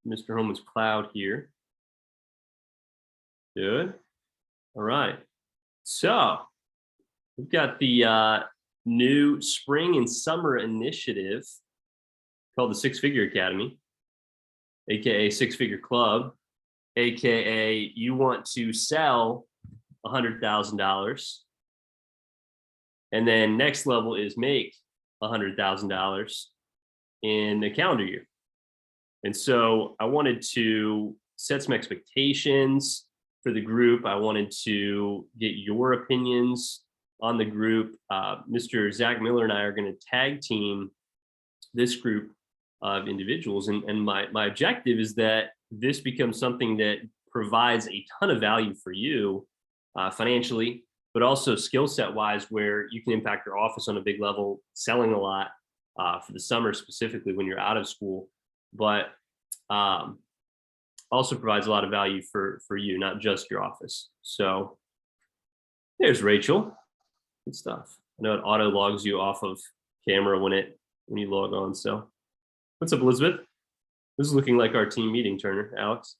Mr. Holman's cloud here. Good. All right. So we've got the new spring and summer initiative called the Six Figure Academy, aka Six Figure Club, aka you want to sell $100,000, and then next level is make $100,000 in a calendar year. And so I wanted to set some expectations for the group. I wanted to get your opinions on the group. Mr. Zach Miller and I are going to tag team this group of individuals. And my objective is that this becomes something that provides a ton of value for you financially, but also skill set wise, where you can impact your office on a big level, selling a lot for the summer, specifically when you're out of school, but also provides a lot of value for you, not just your office. So there's Rachel. Good stuff. I know it auto logs you off of camera when you log on. So what's up, Elizabeth? This is looking like our team meeting, Turner, Alex.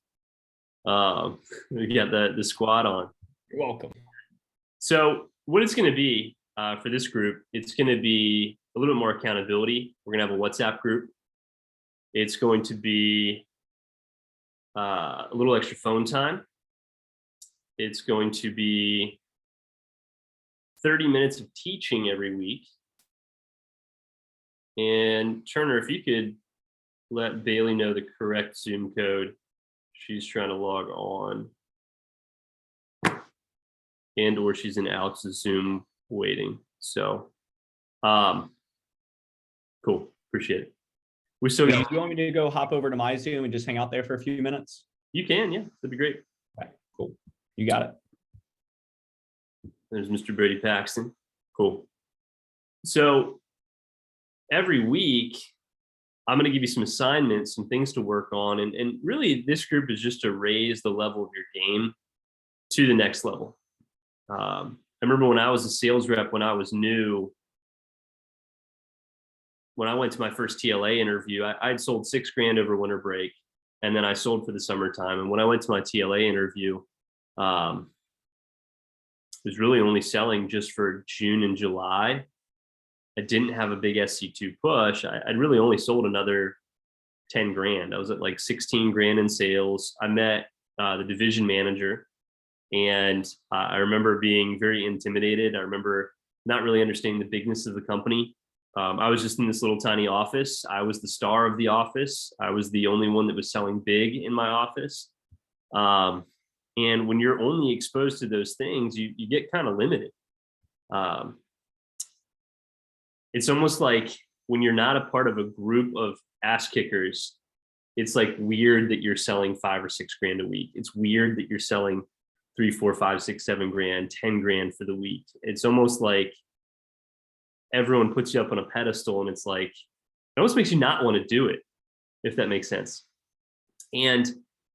We got the squad on. You're welcome. So what it's going to be for this group, it's going to be a little bit more accountability. We're going to have a WhatsApp group. It's going to be a little extra phone time. It's going to be 30 minutes of teaching every week. And Turner, if you could let Bailey know the correct Zoom code. She's trying to log on. And or she's in Alex's Zoom waiting. So cool. Appreciate it. Do you want me to go hop over to my Zoom and just hang out there for a few minutes? You can, yeah, that'd be great. Okay, cool. You got it. There's Mr. Brady Paxton. Cool. So every week, I'm going to give you some assignments, some things to work on. And really, this group is just to raise the level of your game to the next level. I remember when I was a sales rep, when I was new, when I went to my first TLA interview, I'd sold $6,000 over winter break, and then I sold for the summertime. And when I went to my TLA interview, I was really only selling just for June and July. I didn't have a big SC2 push. I'd really only sold another 10 grand. I was at like 16 grand in sales. I met the division manager, and I remember being very intimidated. I remember not really understanding the bigness of the company. I was just in this little tiny office. I was the star of the office. I was the only one that was selling big in my office. And when you're only exposed to those things, you get kind of limited. It's almost like when you're not a part of a group of ass kickers, it's like weird that you're selling 5 or 6 grand a week. It's weird that you're selling 3, 4, 5, 6, 7 grand, 10 grand for the week. It's almost like everyone puts you up on a pedestal, and it's like, it almost makes you not want to do it, if that makes sense. And I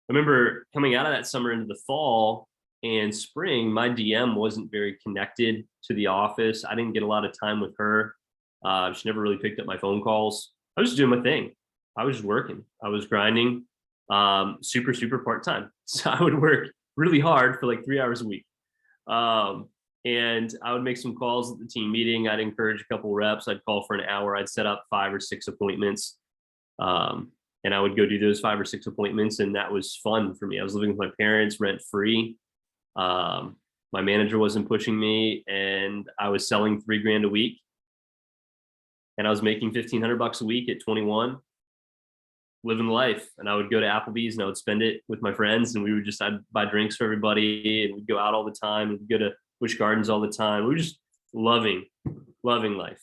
remember coming out of that summer into the fall and spring, my DM wasn't very connected to the office. I didn't get a lot of time with her. She never really picked up my phone calls. I was just doing my thing. I was just working. I was grinding, super part-time. So I would work really hard for like 3 hours a week. And I would make some calls at the team meeting. I'd encourage a couple reps. I'd call for an hour. I'd set up 5 or 6 appointments. And I would go do those 5 or 6 appointments. And that was fun for me. I was living with my parents, rent free. My manager wasn't pushing me, and I was selling 3 grand a week. And I was making $1,500 a week at 21, living life. And I would go to Applebee's and I would spend it with my friends, and I'd buy drinks for everybody, and we'd go out all the time, and we'd go to Busch Gardens all the time. We were just loving life.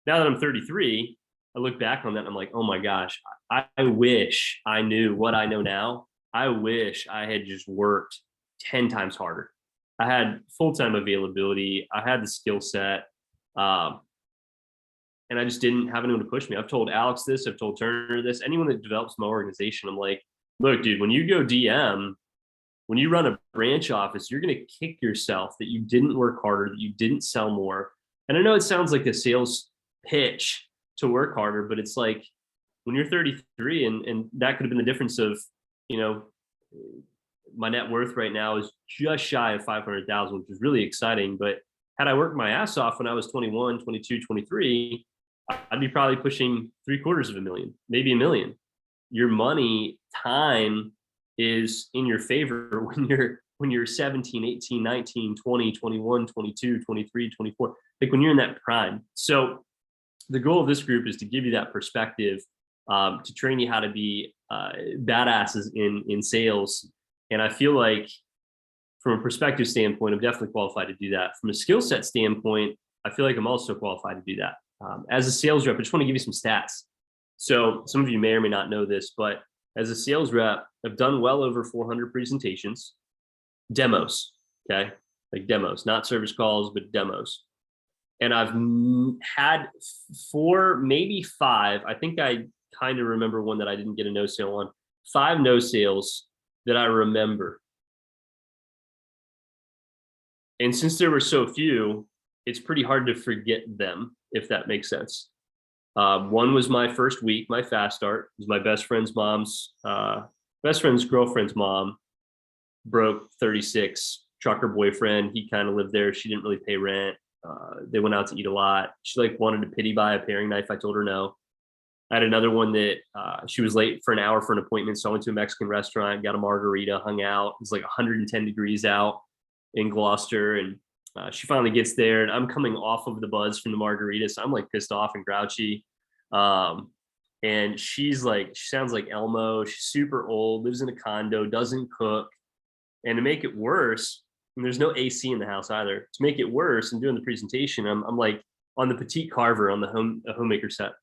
Now that I'm 33, I look back on that and I'm like, oh my gosh, I wish I knew what I know now. I wish I had just worked 10 times harder. I had full-time availability. I had the skill set. And I just didn't have anyone to push me. I've told Alex this, I've told Turner this, anyone that develops my organization, I'm like, look, dude, when you go DM, when you run a branch office, you're going to kick yourself that you didn't work harder, that you didn't sell more. And I know it sounds like a sales pitch to work harder, but it's like, when you're 33, and that could have been the difference of, you know, my net worth right now is just shy of 500,000, which is really exciting. But had I worked my ass off when I was 21, 22, 23, I'd be probably pushing $750,000, maybe $1 million. Your money, time is in your favor when you're 17, 18, 19, 20, 21, 22, 23, 24, like when you're in that prime. So the goal of this group is to give you that perspective, to train you how to be badasses in sales. And I feel like from a perspective standpoint, I'm definitely qualified to do that. From a skill set standpoint, I feel like I'm also qualified to do that. As a sales rep, I just want to give you some stats. So some of you may or may not know this, but as a sales rep, I've done well over 400 presentations, demos, okay? Like demos, not service calls, but demos. And I've had 4, maybe 5. I think I kind of remember one that I didn't get a no sale on. 5 no sales that I remember. And since there were so few, it's pretty hard to forget them, if that makes sense. One was my first week, my fast start. It was my best friend's girlfriend's mom, broke, 36, trucker boyfriend. He kind of lived there. She didn't really pay rent. They went out to eat a lot. She like wanted to pity buy a paring knife. I told her no. I had another one that she was late for an hour for an appointment. So I went to a Mexican restaurant, got a margarita, hung out. It was like 110 degrees out in Gloucester. And she finally gets there, and I'm coming off of the buzz from the margarita. So I'm like pissed off and grouchy. And she's like, she sounds like Elmo. She's super old, lives in a condo, doesn't cook. And to make it worse, and there's no AC in the house either. To make it worse, I'm doing the presentation. I'm like on the petite carver on the homemaker set.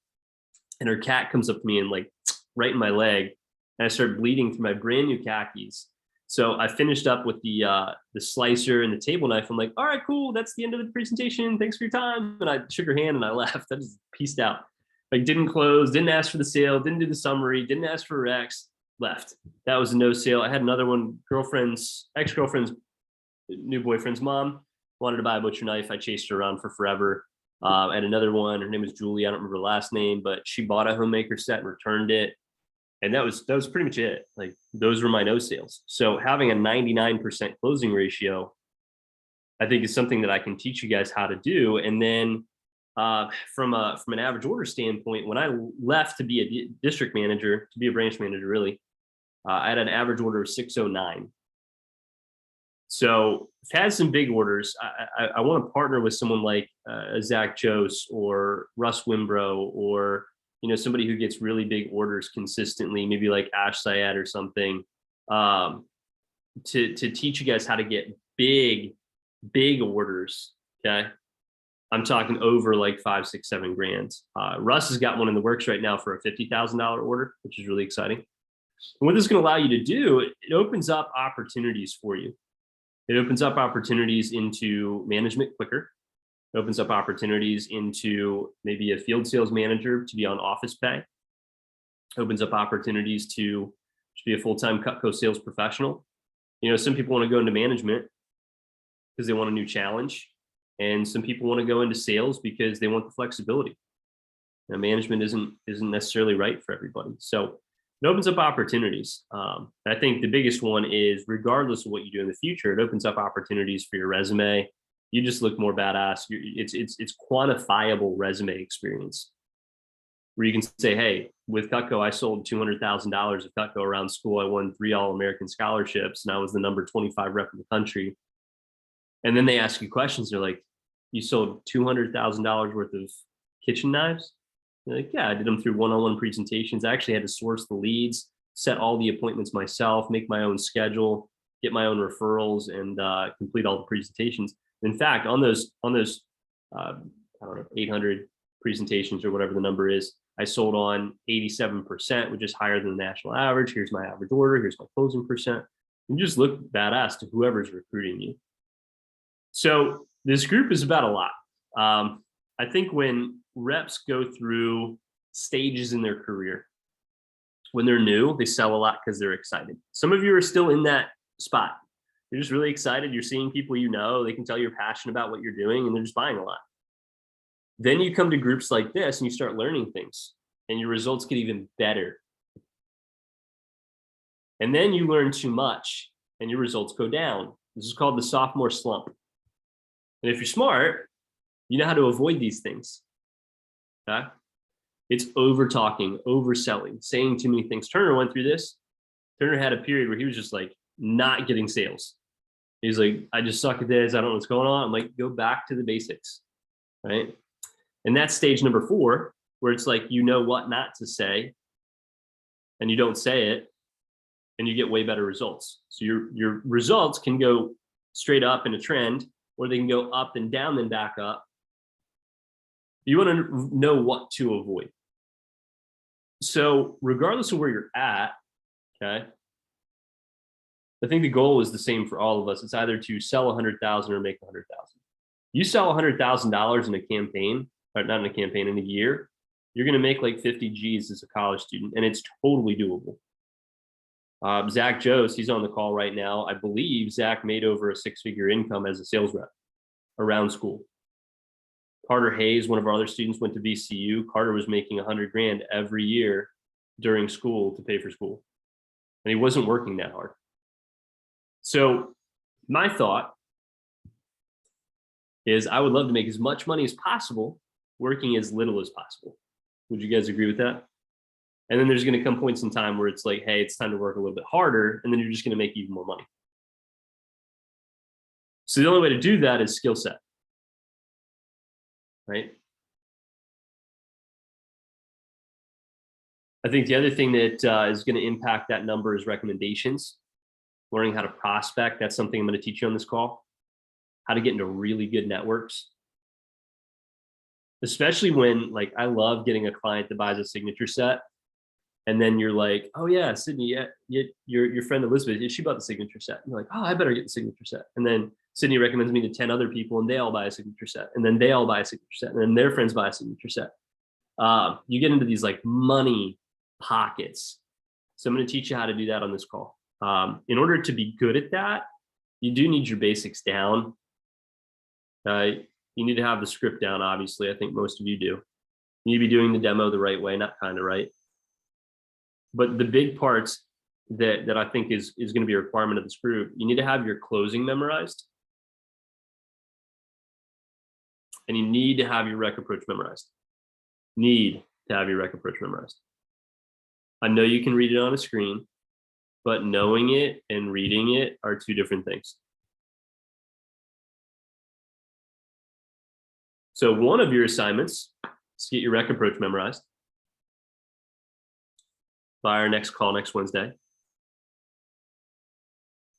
And her cat comes up to me and like right in my leg, and I start bleeding through my brand new khakis. So I finished up with the slicer and the table knife. I'm like, all right, cool. That's the end of the presentation. Thanks for your time. And I shook her hand and I left. I just pieced out. Like didn't close, didn't ask for the sale, didn't do the summary, didn't ask for Rex, left. That was a no sale. I had another one, ex-girlfriend's new boyfriend's mom wanted to buy a butcher knife. I chased her around for forever. I had another one. Her name was Julie. I don't remember the last name, but she bought a homemaker set and returned it. And that was pretty much it. Like those were my no sales. So having a 99% closing ratio, I think is something that I can teach you guys how to do. And then from an average order standpoint, when I left to be a district manager, to be a branch manager, really, I had an average order of 609. So I've had some big orders. I want to partner with someone like Zach Jose or Russ Wimbrow, or somebody who gets really big orders consistently, maybe like Ash Syed or something, to teach you guys how to get big orders. Okay, I'm talking over like 5, 6, 7 grand. Russ has got one in the works right now for a $50,000 order, which is really exciting. And what this is going to allow you to do, it opens up opportunities for you. It opens up opportunities into management quicker. It opens up opportunities into maybe a field sales manager to be on office pay. It opens up opportunities to be a full-time Cutco sales professional. Some people want to go into management because they want a new challenge. And some people want to go into sales because they want the flexibility. Management isn't necessarily right for everybody. So it opens up opportunities. I think the biggest one is, regardless of what you do in the future, it opens up opportunities for your resume. You just look more badass. It's quantifiable resume experience, where you can say, hey, with Cutco, I sold $200,000 of Cutco around school. I won 3 All-American scholarships, and I was the number 25 rep in the country. And then they ask you questions. They're like, you sold $200,000 worth of kitchen knives? You're like, yeah, I did them through one-on-one presentations. I actually had to source the leads, set all the appointments myself, make my own schedule, get my own referrals, and complete all the presentations. In fact, on those I don't know, 800 presentations or whatever the number is, I sold on 87%, which is higher than the national average. Here's my average order. Here's my closing percent. You just look badass to whoever's recruiting you. So this group is about a lot. I think when reps go through stages in their career, when they're new, they sell a lot because they're excited. Some of you are still in that spot. You're just really excited. You're seeing people they can tell you're passionate about what you're doing, and they're just buying a lot. Then you come to groups like this and you start learning things. and your results get even better. And then you learn too much and your results go down. This is called the sophomore slump. And if you're smart, you know how to avoid these things. Okay? It's over talking, overselling, saying too many things. Turner went through this. Turner had a period where he was just like not getting sales. He's like, I just suck at this. I don't know what's going on. I'm like, go back to the basics, right? And that's stage number 4, where it's like, you know what not to say, and you don't say it, and you get way better results. So your results can go straight up in a trend, or they can go up and down, then back up. You want to know what to avoid. So regardless of where you're at, okay, I think the goal is the same for all of us. It's either to sell 100,000 or make 100,000. You sell $100,000 in a campaign, or not in a campaign, in a year, you're going to make like 50 G's as a college student, and it's totally doable. Zach Jost, he's on the call right now. I believe Zach made over a 6-figure income as a sales rep around school. Carter Hayes, one of our other students, went to VCU. Carter was making 100 grand every year during school to pay for school, and he wasn't working that hard. So my thought is I would love to make as much money as possible working as little as possible. Would you guys agree with that? And then there's going to come points in time where it's like, hey, it's time to work a little bit harder, and then you're just going to make even more money. So the only way to do that is skill set, right? I think the other thing that is going to impact that number is recommendations. Learning how to prospect. That's something I'm going to teach you on this call. How to get into really good networks. Especially when, like, I love getting a client that buys a signature set, and then you're like, oh yeah, Sydney, yeah, your friend Elizabeth, she bought the signature set. And you're like, oh, I better get the signature set. And then Sydney recommends me to 10 other people, and they all buy a signature set, and then they all buy a signature set, and then their friends buy a signature set. You get into these like money pockets. So I'm going to teach you how to do that on this call. In order to be good at that, you do need your basics down. You need to have the script down, obviously. I think most of you do. You need to be doing the demo the right way, not kind of right. But the big parts that I think is going to be a requirement of this group, you need to have your closing memorized. And you need to have your rec approach memorized. Need to have your rec approach memorized. I know you can read it on a screen, but knowing it and reading it are 2 different things. So one of your assignments is to get your rec approach memorized by our next call next Wednesday.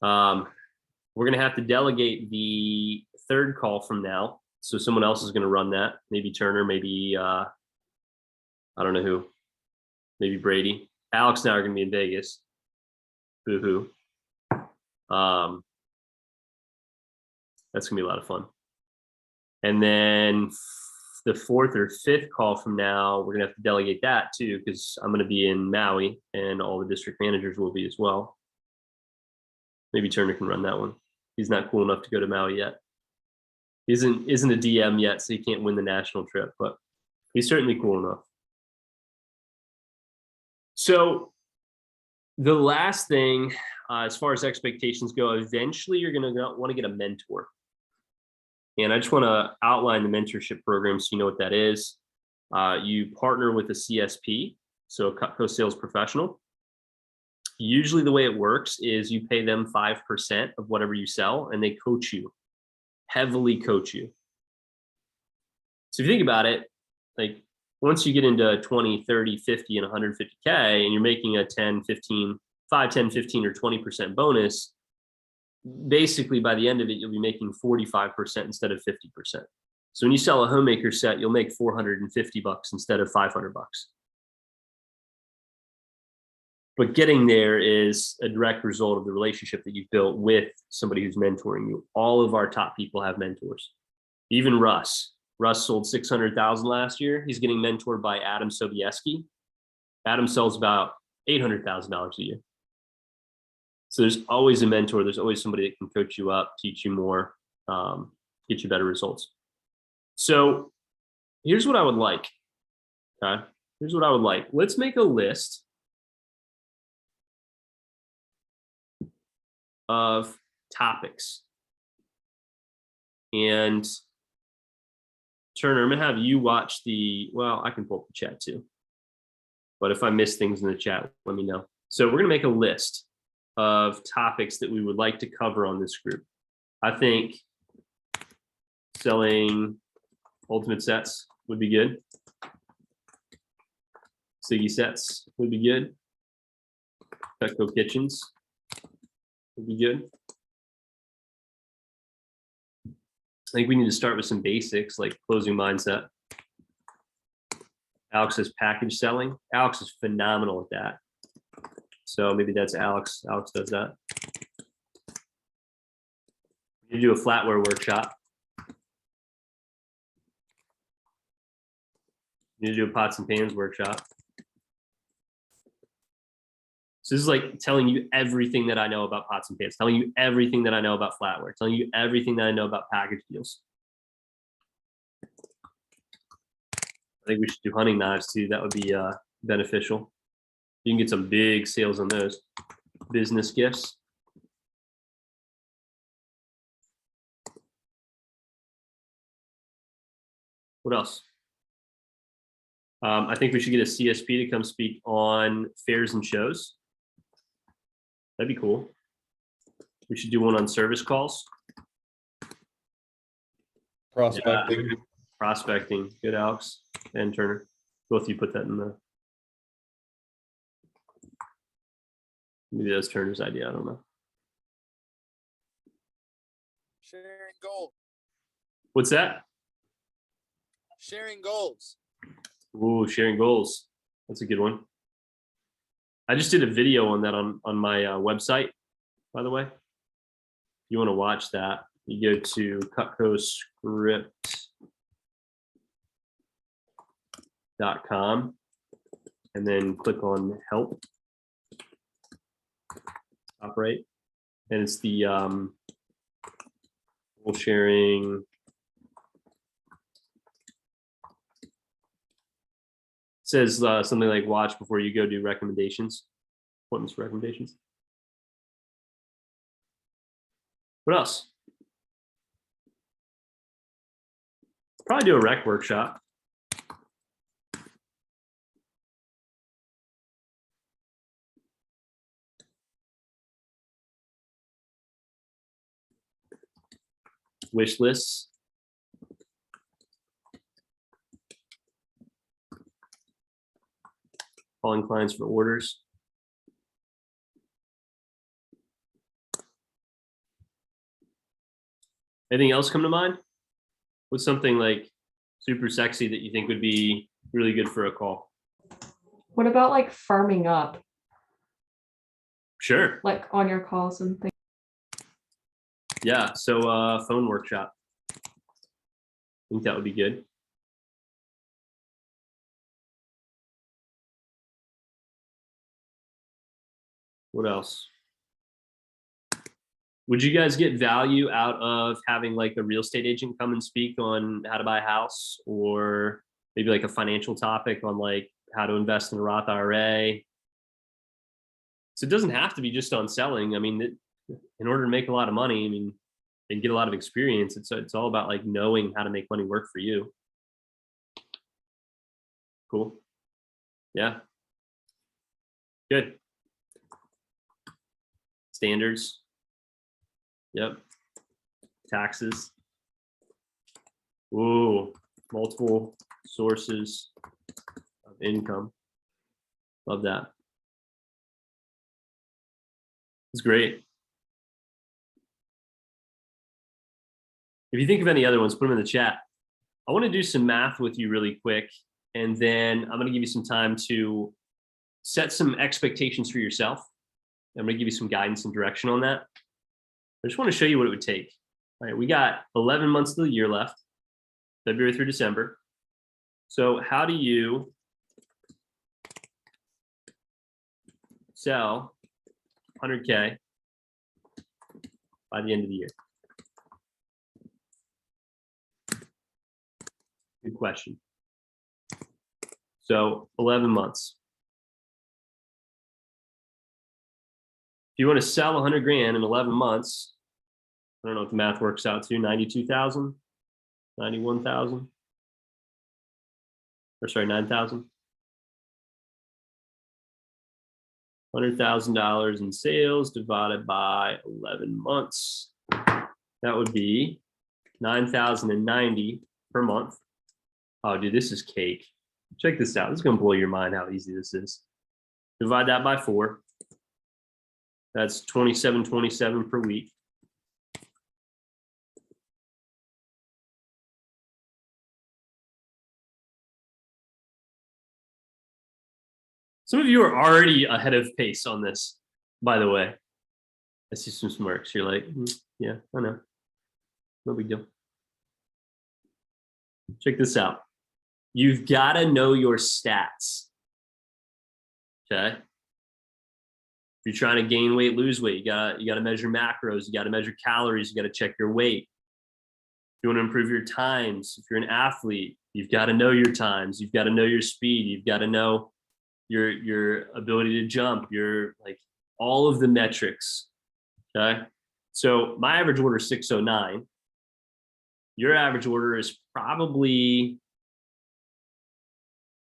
We're going to have to delegate the 3rd call from now. So someone else is going to run that. Maybe Turner, maybe, I don't know who, maybe Brady. Alex and I are going to be in Vegas. Boo-hoo. That's going to be a lot of fun. And then the 4th or 5th call from now, we're going to have to delegate that too, because I'm going to be in Maui and all the district managers will be as well. Maybe Turner can run that one. He's not cool enough to go to Maui yet. He isn't a DM yet, so he can't win the national trip, but he's certainly cool enough. So the last thing, as far as expectations go, eventually you're going to want to get a mentor. And I just want to outline the mentorship program so you know what that is. You partner with a CSP, so a co-sales professional. Usually the way it works is you pay them 5% of whatever you sell, and they coach you, heavily coach you. So if you think about it, like once you get into 20, 30, 50, and 150K, and you're making a 10, 15, 5, 10, 15, or 20% bonus, basically by the end of it, you'll be making 45% instead of 50%. So when you sell a homemaker set, you'll make $450 instead of $500. But getting there is a direct result of the relationship that you've built with somebody who's mentoring you. All of our top people have mentors. Even Russ. Russ sold 600,000 last year. He's getting mentored by Adam Sobieski. Adam sells about $800,000 a year. So there's always a mentor. There's always somebody that can coach you up, teach you more, get you better results. So here's what I would like. Okay. Here's what I would like. Let's make a list of topics. And Turner, I'm gonna have you watch well, I can pull up the chat too. But if I miss things in the chat, let me know. So we're gonna make a list of topics that we would like to cover on this group. I think selling ultimate sets would be good. Siggy sets would be good. Petco kitchens would be good. I think we need to start with some basics like closing mindset. Alex says package selling. Alex is phenomenal at that. So maybe that's Alex. Alex does that. You do a flatware workshop. You need to do a pots and pans workshop. So this is like telling you everything that I know about pots and pans, telling you everything that I know about flatware, telling you everything that I know about package deals. I think we should do hunting knives too. That would be beneficial. You can get some big sales on those. Business gifts. What else? I think we should get a CSP to come speak on fairs and shows. That'd be cool. We should do one on service calls. Prospecting. Yeah. Prospecting. Good, Alex and Turner. Both of you put that in the. Maybe that's Turner's idea. I don't know. Sharing goals. What's that? Sharing goals. Ooh, sharing goals. That's a good one. I just did a video on that on my website, by the way. If you want to watch that, you go to cutcoscript.com and then click on help. Top right. And it's the goal sharing. It says something like watch before you go do recommendations, appointments for recommendations. What else? Probably do a rec workshop. Wish lists. Calling clients for orders. Anything else come to mind? What's something like super sexy that you think would be really good for a call? What about like farming up, Sure. like on your calls and things? Yeah. So phone workshop. I think that would be good. What else? Would you guys get value out of having like a real estate agent come and speak on how to buy a house, or maybe like a financial topic on like how to invest in a Roth IRA? So it doesn't have to be just on selling. I mean, in order to make a lot of money, I mean, and get a lot of experience, it's all about like knowing how to make money work for you. Cool. Yeah. Good. Standards. Yep. Taxes. Ooh, multiple sources of income. Love that. It's great. If you think of any other ones, put them in the chat. I want to do some math with you really quick, and then I'm going to give you some time to set some expectations for yourself. I'm going to give you some guidance and direction on that. I just want to show you what it would take. All right, we got 11 months of the year left, February through December. So how do you sell 100K by the end of the year? Good question. So 11 months. If you want to sell 100 grand in 11 months, I don't know what the math works out to, 92,000, 91,000, or sorry, 9,000. $100,000 in sales divided by 11 months. That would be 9,090 per month. Oh, dude, this is cake. Check this out. This is going to blow your mind how easy this is. Divide that by 4. That's 27.27 per week. Some of you are already ahead of pace on this, by the way. I see some smirks. You're like, yeah, I know. No big deal. Check this out. You've got to know your stats. Okay. If you're trying to gain weight, lose weight, you gotta measure macros, you gotta measure calories, you gotta check your weight. If you want to improve your times, if you're an athlete, you've got to know your times, you've got to know your speed, you've got to know your ability to jump, your like all of the metrics. Okay. So my average order is 609. Your average order is probably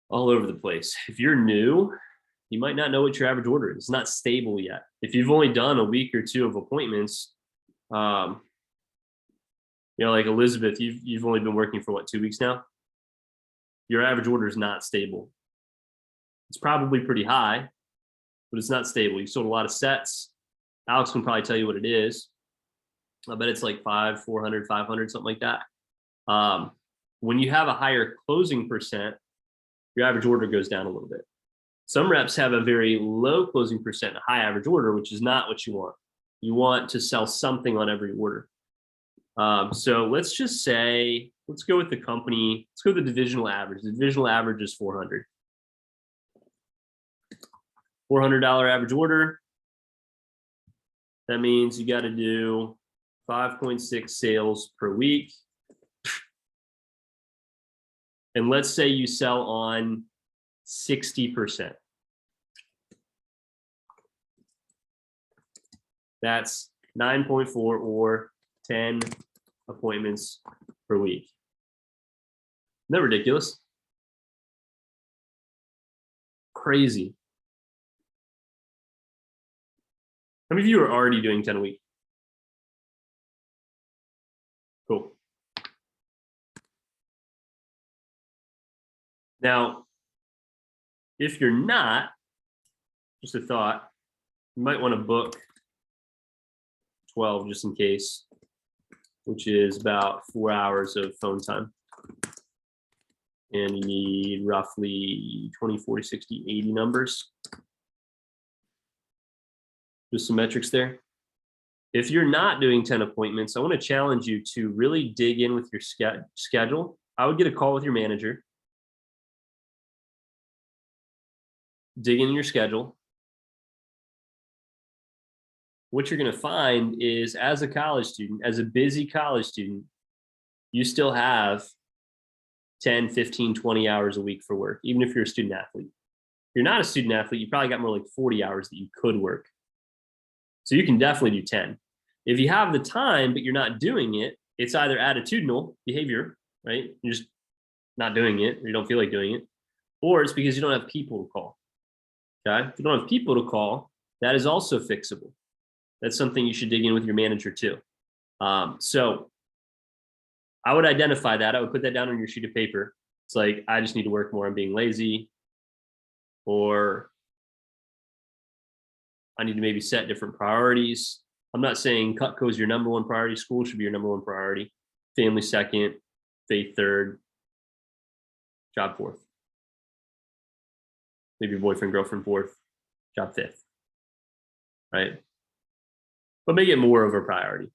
all over the place. If you're new, you might not know what your average order is. It's not stable yet. If you've only done a week or two of appointments, like Elizabeth, you've only been working for what, 2 weeks now? Your average order is not stable. It's probably pretty high, but it's not stable. You sold a lot of sets. Alex can probably tell you what it is. I bet it's like 400, 500, something like that. When you have a higher closing percent, your average order goes down a little bit. Some reps have a very low closing percent, a high average order, which is not what you want. You want to sell something on every order. So let's just say, let's go with the company. Let's go with the divisional average. The divisional average is 400. $400 average order. That means you got to do 5.6 sales per week. And let's say you sell on 60%. That's 9.4 or 10 appointments per week. Isn't that ridiculous? Crazy. How many of you are already doing 10 a week? Cool. Now, if you're not, just a thought, you might want to book 12 just in case, which is about 4 hours of phone time. And you need roughly 20, 40, 60, 80 numbers. Just some metrics there. If you're not doing 10 appointments, I want to challenge you to really dig in with your schedule. I would get a call with your manager. Dig in your schedule. What you're going to find is, as a college student, as a busy college student, you still have 10, 15, 20 hours a week for work, even if you're a student athlete. If you're not a student athlete, you probably got more like 40 hours that you could work. So you can definitely do 10. If you have the time, but you're not doing it, it's either attitudinal behavior, right? You're just not doing it, or you don't feel like doing it, or it's because you don't have people to call. Okay? If you don't have people to call, that is also fixable. That's something you should dig in with your manager too. So I would identify that. I would put that down on your sheet of paper. It's like, I just need to work more. I'm being lazy, or I need to maybe set different priorities. I'm not saying Cutco is your number one priority. School should be your number one priority. Family second, faith third, job fourth. Maybe your boyfriend, girlfriend fourth, job fifth, right? But make it more of a priority. If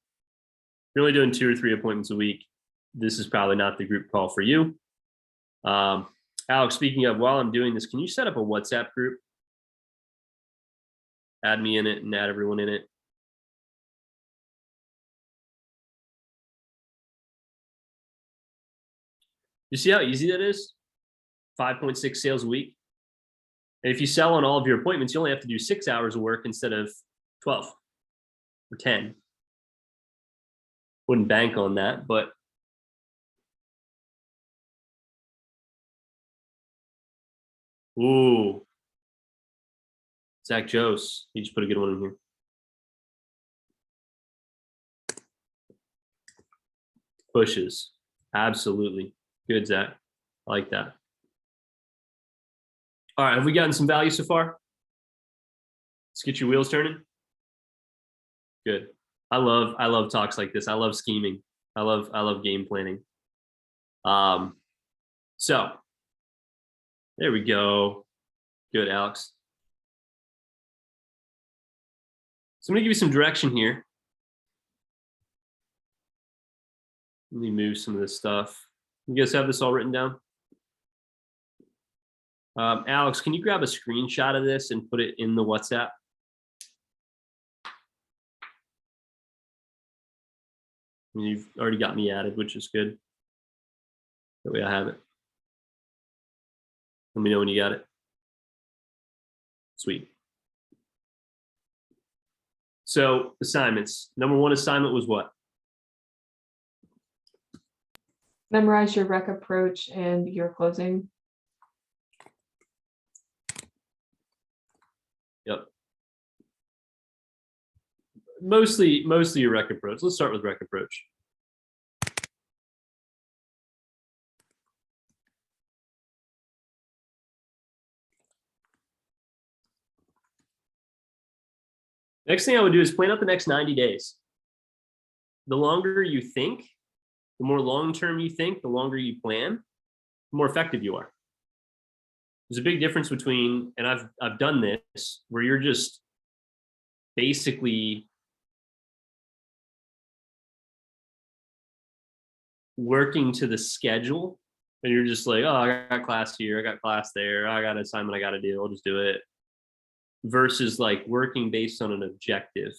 you're only doing 2 or 3 appointments a week, this is probably not the group call for you. Alex, speaking of, while I'm doing this, can you set up a WhatsApp group? Add me in it and add everyone in it. You see how easy that is? 5.6 sales a week. And if you sell on all of your appointments, you only have to do 6 hours of work instead of 12 or 10. Wouldn't bank on that, but ooh, Zach Jose, he just put a good one in here. Pushes, absolutely good, Zach. I like that. All right, have we gotten some value so far? Let's get your wheels turning. Good. I love talks like this. I love scheming. I love game planning. So there we go. Good, Alex. So I'm gonna give you some direction here. Let me move some of this stuff. You guys have this all written down? Alex, can you grab a screenshot of this and put it in the WhatsApp? You've already got me added, which is good. That way I have it. Let me know when you got it. Sweet. So assignments. Number 1 assignment was what? Memorize your rec approach and your closing. Yep. Mostly your rec approach. Let's start with rec approach. Next thing I would do is plan out the next 90 days. The longer you think, the more long-term you think, the longer you plan, the more effective you are. There's a big difference between, and I've done this, where you're just basically working to the schedule, and you're just like, oh, I got class here, I got class there, I got an assignment I got to do, I'll just do it. Versus like working based on an objective.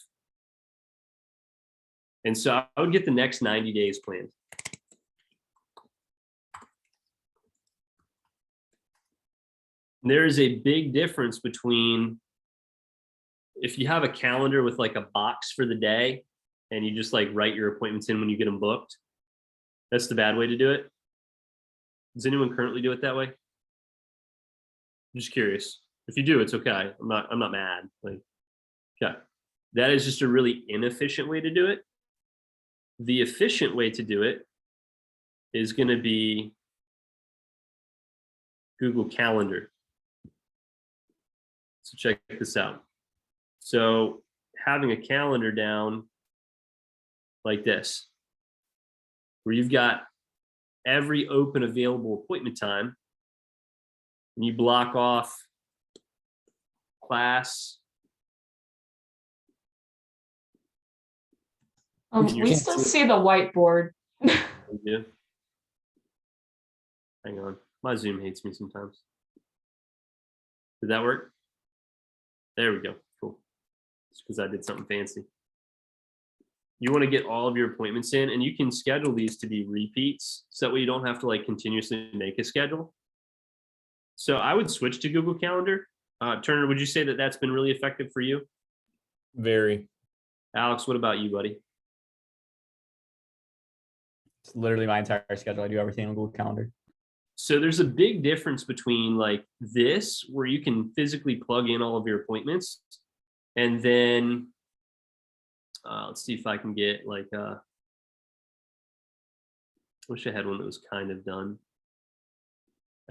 And so I would get the next 90 days planned. There is a big difference between if you have a calendar with like a box for the day and you just like write your appointments in when you get them booked. That's the bad way to do it. Does anyone currently do it that way? I'm just curious. If you do, it's okay. I'm not mad. Like, okay. That is just a really inefficient way to do it. The efficient way to do it is going to be Google Calendar. So check this out. So having a calendar down like this, where you've got every open available appointment time, and you block off class. We still see the whiteboard. Yeah. Hang on. My Zoom hates me sometimes. Did that work? There we go. Cool. It's because I did something fancy. You want to get all of your appointments in, and you can schedule these to be repeats, so that way you don't have to like continuously make a schedule. So I would switch to Google Calendar. Turner, would you say that that's been really effective for you? Very. Alex, what about you, buddy? It's literally my entire schedule. I do everything on Google Calendar. So there's a big difference between like this, where you can physically plug in all of your appointments, and then let's see if I can get like I wish I had one that was kind of done.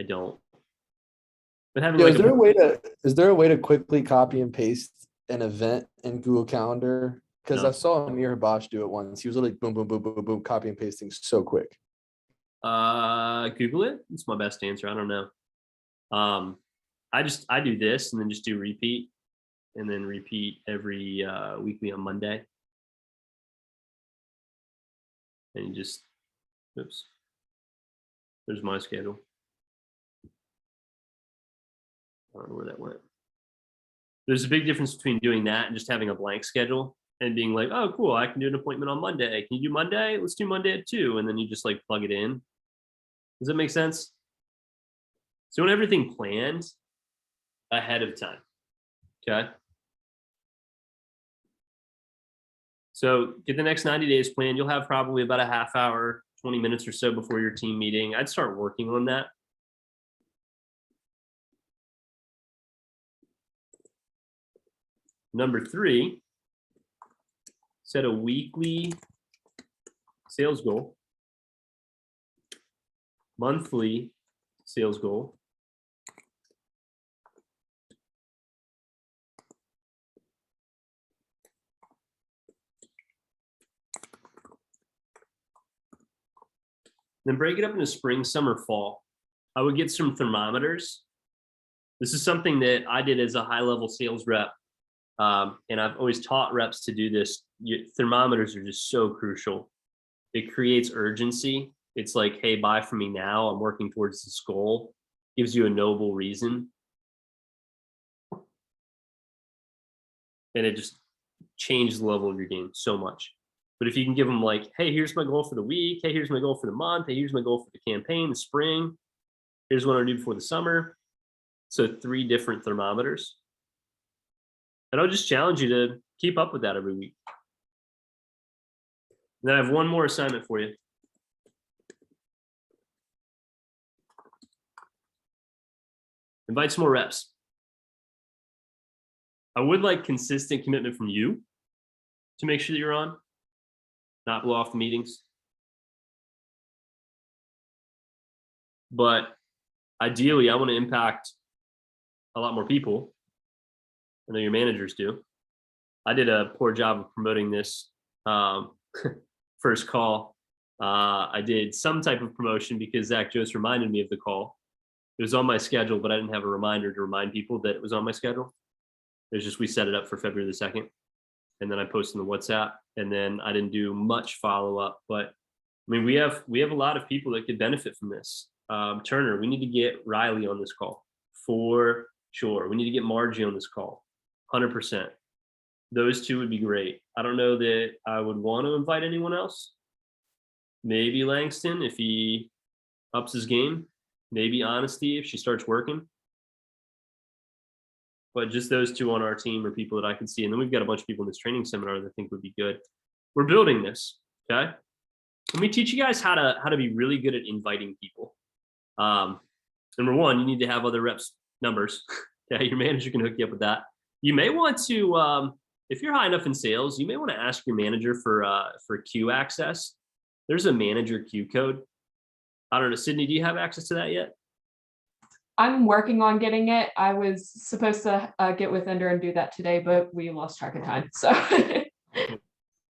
I don't. But having Yeah, like is there a way to quickly copy and paste an event in Google Calendar? Because No. I saw Amir Bosch do it once. He was literally boom, boom, boom, boom, boom, copy and pasting so quick. Google it. It's my best answer. I don't know. I do this and then just do repeat, and then repeat every weekly on Monday. And you just, oops, there's my schedule. I don't know where that went. There's a big difference between doing that and just having a blank schedule and being like, oh, cool, I can do an appointment on Monday. Can you do Monday? Let's do Monday at 2. And then you just like plug it in. Does that make sense? So you want everything planned ahead of time. Okay. So get the next 90 days planned. You'll have probably about a half hour, 20 minutes or so before your team meeting. I'd start working on that. Number 3, set a weekly sales goal, monthly sales goal, then break it up into spring, summer, fall. I would get some thermometers. This is something that I did as a high-level sales rep, and I've always taught reps to do this. Thermometers are just so crucial. It creates urgency. It's like, hey, buy from me now. I'm working towards this goal. Gives you a noble reason. And it just changes the level of your game so much. But if you can give them like, hey, here's my goal for the week. Hey, here's my goal for the month. Hey, here's my goal for the campaign, the spring. Here's what I do before the summer. So 3 different thermometers. And I'll just challenge you to keep up with that every week. And then I have one more assignment for you. Invite some more reps. I would like consistent commitment from you to make sure that you're on, not blow off the meetings. But ideally, I want to impact a lot more people. I know your managers do. I did a poor job of promoting this first call. I did some type of promotion because Zach Jost reminded me of the call. It was on my schedule, but I didn't have a reminder to remind people that it was on my schedule. It was just we set it up for February the 2nd. And then I posted in the WhatsApp, and then I didn't do much follow-up. But I mean, we have a lot of people that could benefit from this. Turner, we need to get Riley on this call for sure. We need to get Margie on this call, 100%. Those 2 would be great. I don't know that I would want to invite anyone else. Maybe Langston if he ups his game. Maybe Honesty if she starts working. But just those 2 on our team are people that I can see. And then we've got a bunch of people in this training seminar that I think would be good. We're building this, okay? Let me teach you guys how to be really good at inviting people. Number 1, you need to have other reps' numbers. Okay, your manager can hook you up with that. You may want to, if you're high enough in sales, you may want to ask your manager for queue access. There's a manager queue code. I don't know, Sydney, do you have access to that yet? I'm working on getting it. I was supposed to get with Ender and do that today, but we lost track of time. So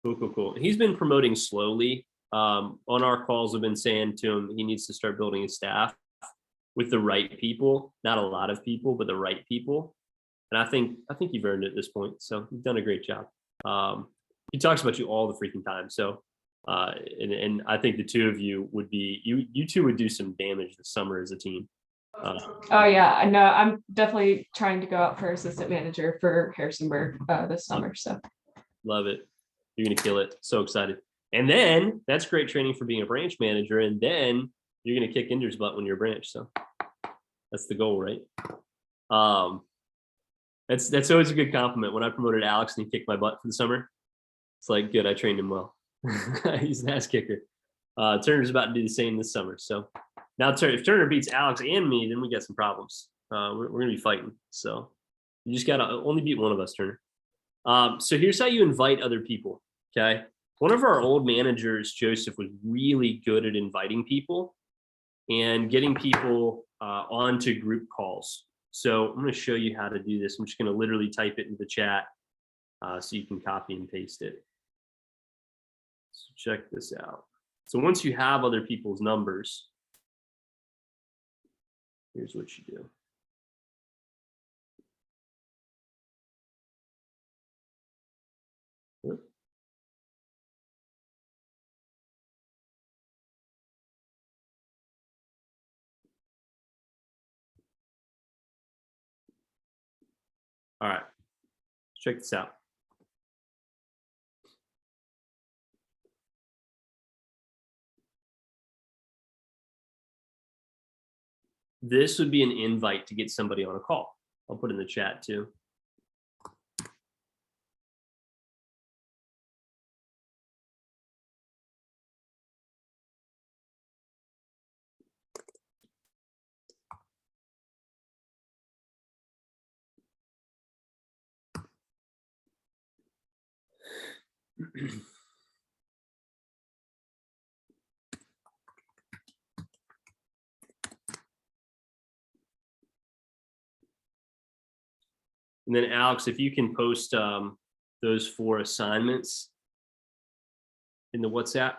Cool. He's been promoting slowly. On our calls, I've been saying to him he needs to start building his staff with the right people, not a lot of people, but the right people. And I think you've earned it at this point. So you've done a great job. He talks about you all the freaking time. So and I think the 2 of you would be you 2 would do some damage this summer as a team. oh yeah, I know. I'm definitely trying to go out for assistant manager for Harrisonburg this summer. So Love it. You're gonna kill it. So excited. And then that's great training for being a branch manager. And then you're gonna kick Ender's butt when you're a branch. So that's the goal, right? That's always a good compliment. When I promoted Alex and he kicked my butt for the summer, it's like, good, I trained him well. He's an ass kicker. Turner's about to do the same this summer. So now if Turner beats Alex and me, then we got some problems. We're gonna be fighting. So you just gotta only beat one of us, Turner. So here's how you invite other people. Okay. One of our old managers, Joseph, was really good at inviting people and getting people onto group calls. So I'm going to show you how to do this. I'm just going to literally type it into the chat so you can copy and paste it. So check this out. So once you have other people's numbers, here's what you do. All right, check this out. this would be an invite to get somebody on a call. I'll put it in the chat too. And then Alex, if you can post those 4 assignments in the WhatsApp.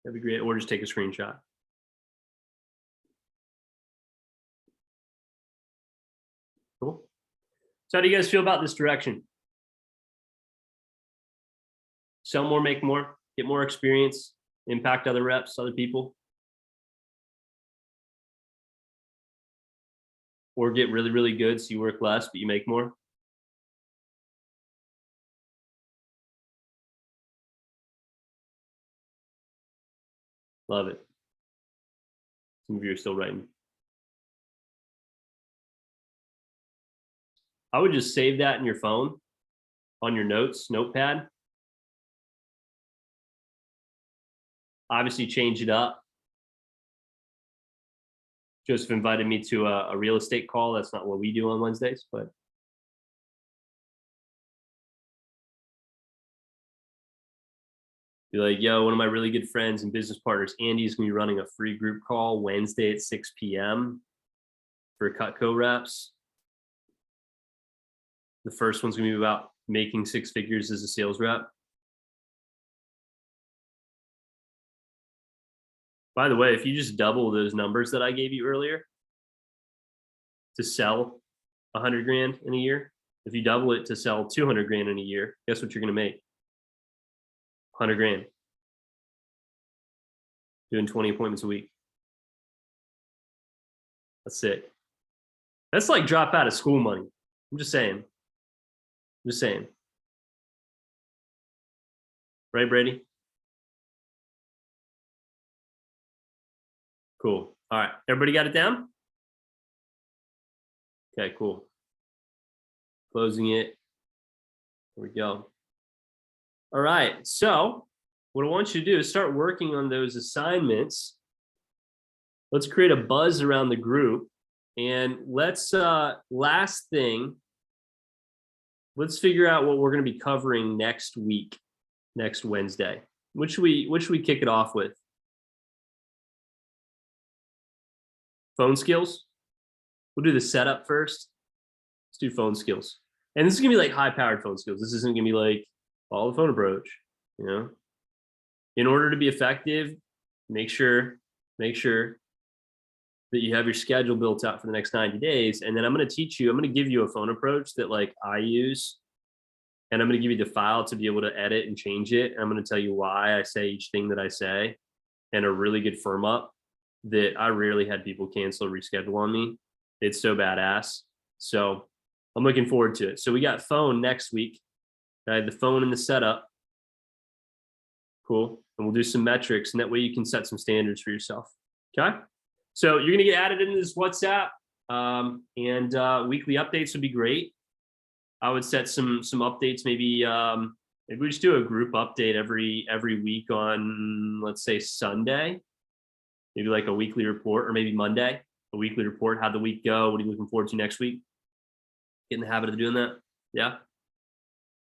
That'd be great, or just take a screenshot. Cool. So how do you guys feel about this direction? Sell more, make more, get more experience, impact other reps, other people. Or get really, really good so you work less, but you make more. Love it. Some of you are still writing. I would just save that in your phone, on your notes, notepad. Obviously change it up. Joseph invited me to a real estate call. That's not what we do on Wednesdays, but be like, yo, one of my really good friends and business partners, Andy's gonna be running a free group call Wednesday at 6 p.m. for Cutco reps. The first one's gonna be about making 6 figures as a sales rep. By the way, if you just double those numbers that I gave you earlier to sell 100 grand in a year, if you double it to sell 200 grand in a year, guess what you're gonna make? 100 grand. Doing 20 appointments a week. That's it. That's like drop out of school money. I'm just saying. I'm just saying. Right, Brady? Cool. All right. Everybody got it down? Okay, cool. Closing it. Here we go. All right. So what I want you to do is start working on those assignments. Let's create a buzz around the group. And let's, last thing, let's figure out what we're going to be covering next week, next Wednesday. Which should we kick it off with? Phone skills. We'll do the setup first. Let's do phone skills. And this is gonna be like high-powered phone skills. This isn't gonna be like follow the phone approach, you know. In order to be effective, make sure that you have your schedule built out for the next 90 days. And then I'm gonna give you a phone approach that like I use. And I'm gonna give you the file to be able to edit and change it. And I'm gonna tell you why I say each thing that I say, and a really good firm up that I rarely had people cancel or reschedule on me. It's so badass. So I'm looking forward to it. So we got phone next week. I had the phone in the setup. Cool. And we'll do some metrics, and that way you can set some standards for yourself. Okay. So you're gonna get added into this WhatsApp, and weekly updates would be great. I would set some updates, maybe we just do a group update every week on, let's say, Sunday. Maybe like a weekly report, or maybe Monday, a weekly report. How'd the week go? What are you looking forward to next week? Get in the habit of doing that. Yeah.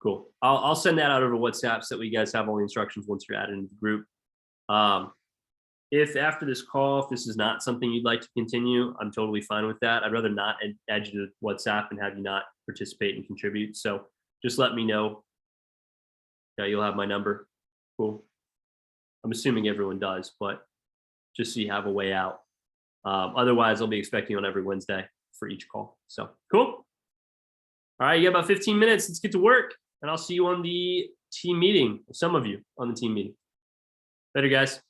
Cool. I'll send that out over WhatsApp so that you guys have all the instructions once you're added into the group. If after this call, if this is not something you'd like to continue, I'm totally fine with that. I'd rather not add you to WhatsApp and have you not participate and contribute. So just let me know. Yeah, you'll have my number. Cool. I'm assuming everyone does, but just so you have a way out. Otherwise, I'll be expecting on every Wednesday for each call. So cool. All right, you got about 15 minutes. Let's get to work, and I'll see you on the team meeting. Some of you on the team meeting. Later, guys.